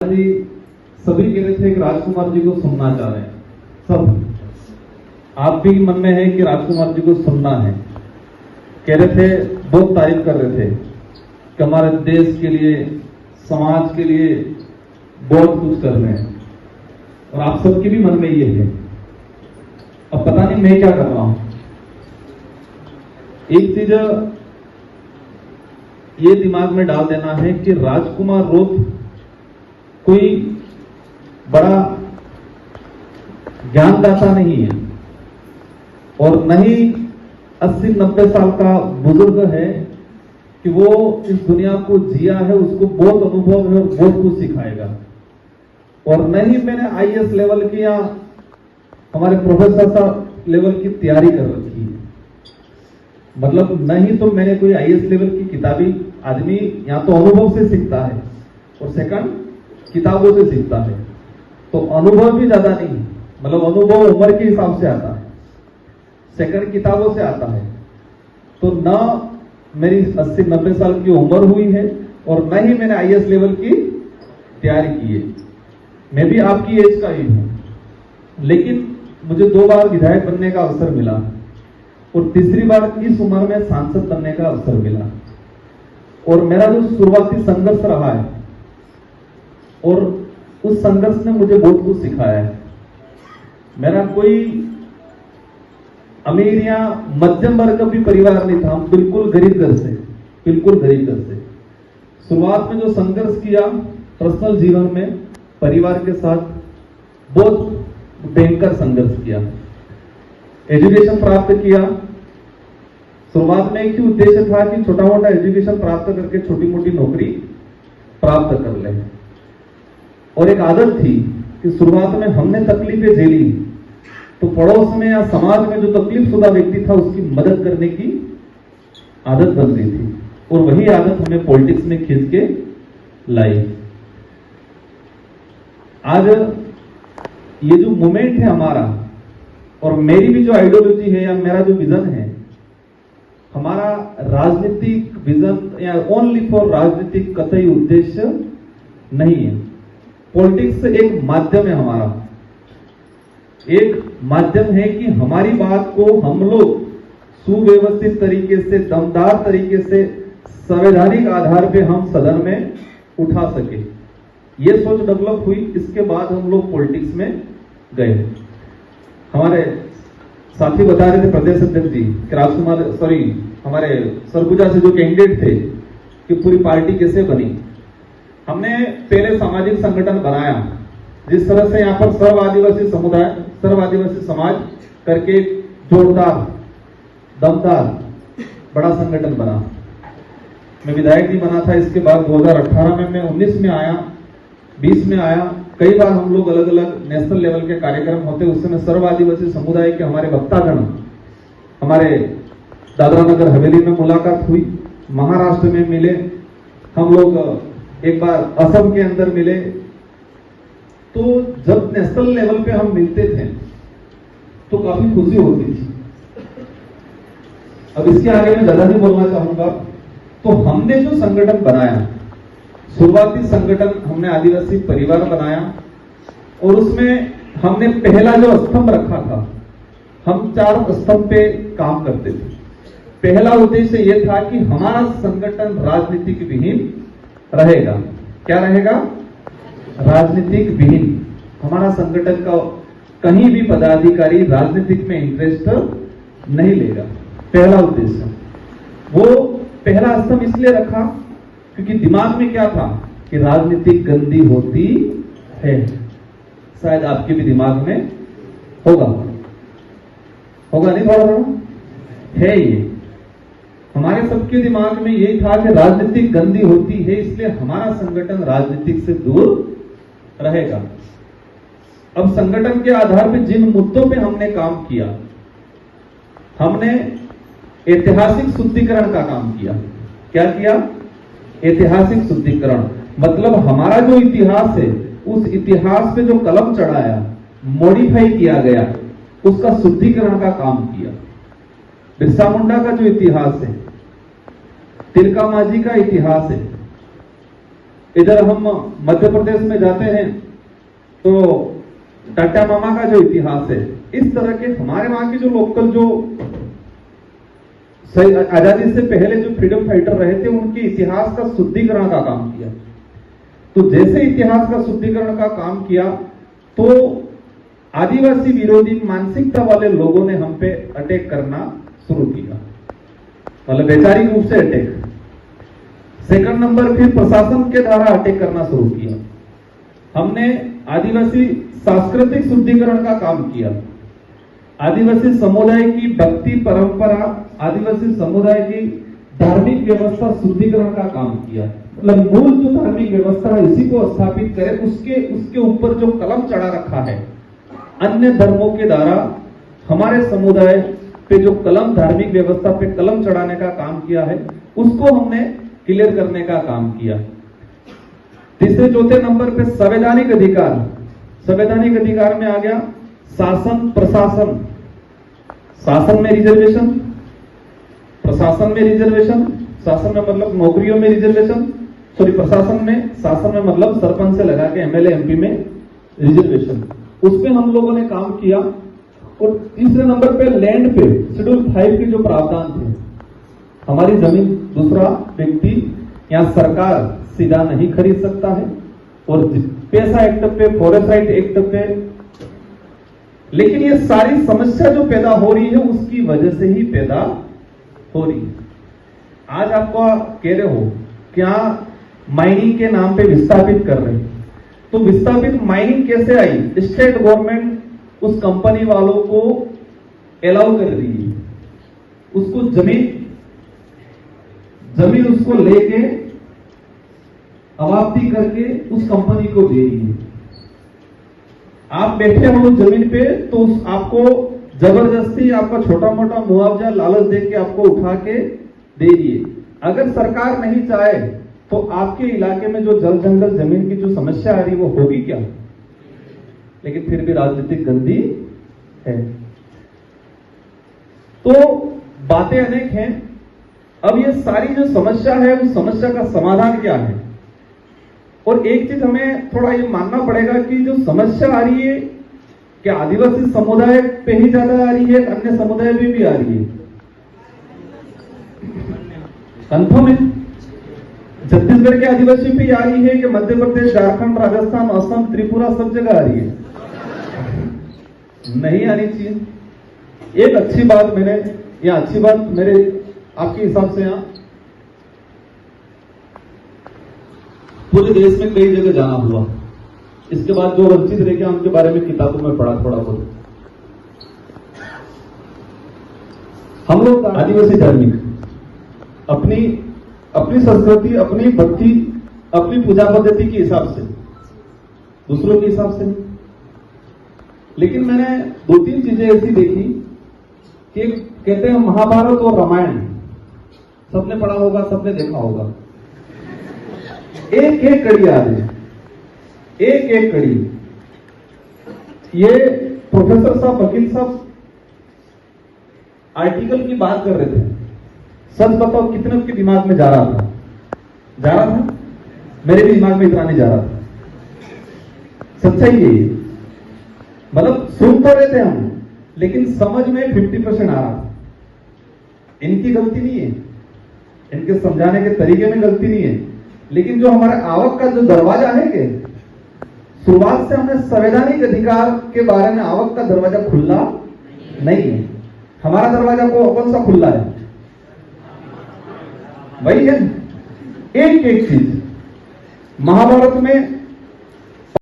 जी सभी कह रहे थे कि राजकुमार जी को सुनना चाह रहे हैं। सब आप भी मन में है कि राजकुमार जी को सुनना है। कह रहे थे, बहुत तारीफ कर रहे थे कि हमारे देश के लिए, समाज के लिए बहुत कुछ कर रहे हैं और आप सबके भी मन में ये है। अब पता नहीं मैं क्या कर रहा हूं। एक चीज ये दिमाग में डाल देना है कि राजकुमार रोत कोई बड़ा ज्ञानदाता नहीं है और न ही 80-90 साल का बुजुर्ग है कि वो इस दुनिया को जिया है, उसको बहुत अनुभव है और बहुत कुछ सिखाएगा। और न ही मैंने आईएएस लेवल की या हमारे प्रोफेसर साहब लेवल की तैयारी कर रखी है। मतलब न ही तो मैंने कोई आईएएस लेवल की किताबी आदमी या तो अनुभव से सीखता है और सेकंड किताबों से सीखता है, तो अनुभव भी ज्यादा नहीं, मतलब अनुभव उम्र के हिसाब से आता है, सेकंड किताबों से आता है। तो ना मेरी 80-90 साल की उम्र हुई है और न ही मैंने आईएएस लेवल की तैयारी की है। मैं भी आपकी एज का ही हूं, लेकिन मुझे 2 बार विधायक बनने का अवसर मिला और तीसरी बार इस उम्र में सांसद बनने का अवसर मिला। और मेरा जो शुरुआती संघर्ष रहा है और उस संघर्ष ने मुझे बहुत कुछ सिखाया है। मेरा कोई अमीर या मध्यम वर्ग का भी परिवार नहीं था, हम बिल्कुल गरीब घर से, बिल्कुल गरीब घर से। शुरुआत में जो संघर्ष किया पर्सनल जीवन में परिवार के साथ, बहुत भयंकर संघर्ष किया। एजुकेशन प्राप्त किया। शुरुआत में एक ही उद्देश्य था कि छोटा मोटा एजुकेशन प्राप्त करके छोटी मोटी नौकरी प्राप्त कर ले। और एक आदत थी कि शुरुआत में हमने तकलीफें झेली तो पड़ोस में या समाज में जो तकलीफ शुदा व्यक्ति था उसकी मदद करने की आदत बन गई थी और वही आदत हमें पॉलिटिक्स में खींच के लाई। आज ये जो मूवमेंट है हमारा और मेरी भी जो आइडियोलॉजी है या मेरा जो विजन है, हमारा राजनीतिक विजन या ओनली फॉर राजनीतिक कतई उद्देश्य नहीं है। पॉलिटिक्स एक माध्यम है, हमारा एक माध्यम है कि हमारी बात को हम लोग सुव्यवस्थित तरीके से, दमदार तरीके से, संवैधानिक आधार पे हम सदन में उठा सके। ये सोच डेवलप हुई, इसके बाद हम लोग पॉलिटिक्स में गए। हमारे साथी बता रहे थे प्रदेश अध्यक्ष जी कि राजकुमार हमारे सरगुजा से जो कैंडिडेट थे कि पूरी पार्टी कैसे बनी। हमने पहले सामाजिक संगठन बनाया, जिस तरह से यहाँ पर सर्व आदिवासी समुदाय, सर्व आदिवासी समाज करके जोरदार दमदार बड़ा संगठन बना। मैं विधायक भी बना था। इसके बाद 2018 में मैं 19 में आया, 20 में आया। कई बार हम लोग अलग अलग नेशनल लेवल के कार्यक्रम होते, उस समय सर्व आदिवासी समुदाय के हमारे वक्तागण हमारे दादरा नगर हवेली में मुलाकात हुई, महाराष्ट्र में मिले, हम लोग एक बार असम के अंदर मिले। तो जब नेशनल लेवल पे हम मिलते थे तो काफी खुशी होती थी। अब इसके आगे मैं ज्यादा नहीं बोलना चाहूंगा। तो हमने जो संगठन बनाया, शुरुआती संगठन हमने आदिवासी परिवार बनाया और उसमें हमने पहला जो स्तंभ रखा था, हम 4 स्तंभ पे काम करते थे। पहला उद्देश्य यह था कि हमारा संगठन राजनीतिक विहीन रहेगा। क्या रहेगा? राजनीतिक विहीन। हमारा संगठन का कहीं भी पदाधिकारी राजनीतिक में इंटरेस्ट नहीं लेगा। पहला उद्देश्य। वो पहला स्तंभ इसलिए रखा क्योंकि दिमाग में क्या था कि राजनीति गंदी होती है। शायद आपके भी दिमाग में होगा नहीं, थोड़ा है। ये हमारे सबके दिमाग में यही था कि राजनीति गंदी होती है, इसलिए हमारा संगठन राजनीतिक से दूर रहेगा। अब संगठन के आधार पर जिन मुद्दों पे हमने काम किया, हमने ऐतिहासिक शुद्धिकरण का काम किया। क्या किया? ऐतिहासिक शुद्धिकरण। मतलब हमारा जो इतिहास है, उस इतिहास पे जो कलम चढ़ाया, मॉडिफाई किया गया, उसका शुद्धिकरण का काम किया। बिरसा मुंडा का जो इतिहास है, तिलका मांझी का इतिहास है, इधर हम मध्य प्रदेश में जाते हैं तो टाटा मामा का जो इतिहास है, इस तरह के हमारे वहां के जो लोकल जो आजादी से पहले जो फ्रीडम फाइटर रहे थे, उनके इतिहास का शुद्धिकरण का काम किया। तो जैसे इतिहास का शुद्धिकरण का काम किया तो आदिवासी विरोधी मानसिकता वाले लोगों ने हम पे अटैक करना शुरू किया, मतलब वैचारिक रूप से अटैक। सेकंड नंबर, फिर प्रशासन के द्वारा अटैक करना शुरू किया। हमने आदिवासी सांस्कृतिक शुद्धिकरण का काम किया, आदिवासी समुदाय की भक्ति परंपरा, आदिवासी समुदाय की धार्मिक व्यवस्था शुद्धिकरण का काम किया। मतलब मूल जो धार्मिक व्यवस्था है इसी को स्थापित करें, उसके ऊपर जो कलम चढ़ा रखा है अन्य धर्मों के द्वारा हमारे समुदाय पे जो कलम, धार्मिक व्यवस्था पे कलम चढ़ाने का काम किया है, उसको हमने क्लियर करने का काम किया। तीसरे चौथे नंबर पे संवैधानिक अधिकार। संवैधानिक अधिकार में आ गया शासन प्रशासन। शासन में रिजर्वेशन, प्रशासन में रिजर्वेशन, शासन में मतलब नौकरियों में रिजर्वेशन, सॉरी प्रशासन में, शासन में मतलब सरपंच से लगा के एमएलए एमपी में रिजर्वेशन, उस पे हम लोगों ने काम किया। और तीसरे नंबर पे लैंड पे शेड्यूल 5 के जो प्रावधान थे, हमारी जमीन दूसरा व्यक्ति या सरकार सीधा नहीं खरीद सकता है, और पैसा एक्ट पे, फॉरेस्ट राइट एक्ट पे। लेकिन ये सारी समस्या जो पैदा हो रही है उसकी वजह से ही पैदा हो रही है। आज आपको कह रहे हो क्या माइनिंग के नाम पे विस्थापित कर रहे हैं, तो विस्थापित माइनिंग कैसे आई? स्टेट गवर्नमेंट उस कंपनी वालों को अलाउ कर रही है, उसको जमीन उसको लेके अवाप्ति करके उस कंपनी को दे रही है। आप बैठे हो जमीन पे तो आपको जबरदस्ती आपका छोटा मोटा मुआवजा लालच दे के आपको उठा के दे रही है। अगर सरकार नहीं चाहे तो आपके इलाके में जो जल जंगल जमीन की जो समस्या आ रही वो होगी क्या? लेकिन फिर भी राजनीतिक गंदी है। तो बातें अनेक हैं। अब ये सारी जो समस्या है उस समस्या का समाधान क्या है? और एक चीज हमें थोड़ा ये मानना पड़ेगा कि जो समस्या आ रही है क्या आदिवासी समुदाय पे ही ज्यादा आ रही है, अन्य समुदाय पे भी आ रही है? कंफर्म है छत्तीसगढ़ के आदिवासी पे आ रही है कि मध्य प्रदेश, झारखंड, राजस्थान, असम, त्रिपुरा सब जगह आ रही है? नहीं आनी चाहिए। एक अच्छी बात मेरे आपके हिसाब से यहां पूरे देश में कई जगह जाना हुआ, इसके बाद जो वंचित रह गया उनके बारे में किताबों में पढ़ा थोड़ा बहुत। हम लोग आदिवासी धार्मिक अपनी संस्कृति, अपनी भक्ति, अपनी पूजा पद्धति के हिसाब से, दूसरों के हिसाब से। लेकिन मैंने 2-3 चीजें ऐसी देखी कि कहते हैं महाभारत और रामायण सबने पढ़ा होगा, सबने देखा होगा, एक एक कड़ी आ रही है, एक एक कड़ी। ये प्रोफेसर साहब, वकील साहब आर्टिकल की बात कर रहे थे। सच बताओ कितने उसके दिमाग में जा रहा था? मेरे भी दिमाग में इतना नहीं जा रहा था। सच्चाई है ये। मतलब सुन तो रहे थे हम, लेकिन समझ में 50% आ रहा था। इनकी गलती नहीं है, इनके समझाने के तरीके में गलती नहीं है, लेकिन जो हमारे आवक का जो दरवाजा है कि शुरुआत से हमने संवैधानिक अधिकार के बारे में आवक का दरवाजा खुला नहीं है। हमारा दरवाजा कौन सा खुला है? वही है। एक एक चीज महाभारत में